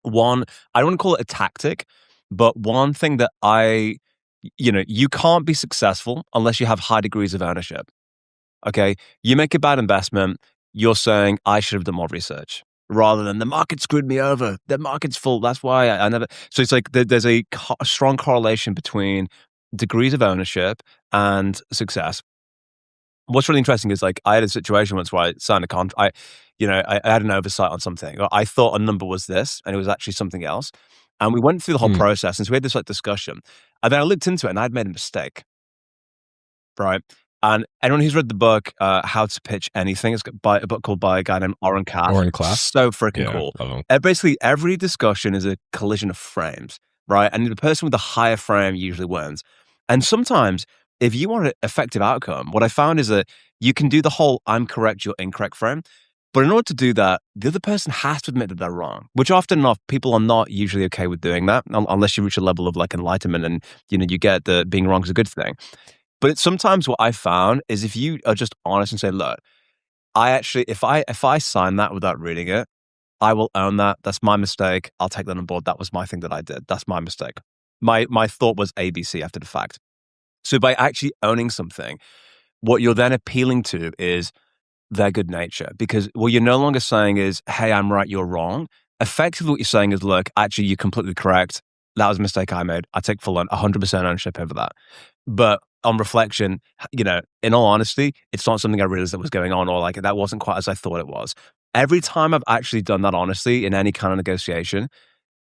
one, I don't want to call it a tactic, but one thing that you can't be successful unless you have high degrees of ownership. Okay. You make a bad investment, you're saying, I should have done more research rather than the market screwed me over. The market's full. That's why I never. So it's like there's a strong correlation between degrees of ownership and success. What's really interesting is like I had a situation once where I signed a contract. I had an oversight on something. I thought a number was this, and it was actually something else. And we went through the whole Mm. process, and so we had this like discussion. And then I looked into it, and I'd made a mistake, right? And anyone who's read the book, How to Pitch Anything, it's by a book called by a guy named Oren Cass. Oren Class. So freaking Yeah, cool. love him. Basically, every discussion is a collision of frames, right? And the person with the higher frame usually wins. And sometimes, if you want an effective outcome, what I found is that you can do the whole I'm correct, you're incorrect frame. But in order to do that, the other person has to admit that they're wrong, which often enough, people are not usually okay with doing that unless you reach a level of like enlightenment and, you get the being wrong is a good thing. But sometimes what I found is if you are just honest and say, look, if I sign that without reading it, I will own that. That's my mistake. I'll take that on board. That was my thing that I did. That's my mistake. My thought was ABC after the fact. So by actually owning something, what you're then appealing to is their good nature, because what you're no longer saying is, hey, I'm right, you're wrong. Effectively, what you're saying is, look, actually, you're completely correct. That was a mistake I made. I take full 100% ownership over that. But on reflection, in all honesty, it's not something I realized that was going on, or like that wasn't quite as I thought it was. Every time I've actually done that honestly in any kind of negotiation,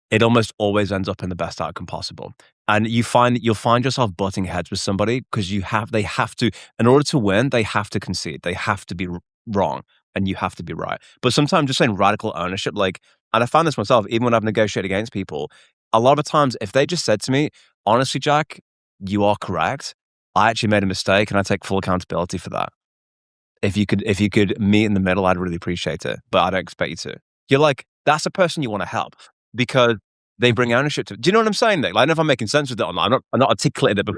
it almost always ends up in the best outcome possible. And you'll find yourself butting heads with somebody because they have to, in order to win, they have to concede. They have to be wrong and you have to be right. But sometimes just saying radical ownership, and I found this myself, even when I've negotiated against people, a lot of times, if they just said to me, honestly, Jack, you are correct. I actually made a mistake and I take full accountability for that. If you could meet in the middle, I'd really appreciate it, but I don't expect you to. You're like, that's a person you want to help because they bring ownership to it. Do you know what I'm saying, Nick? Like, I don't know if I'm making sense with it or not. I'm not articulating it, but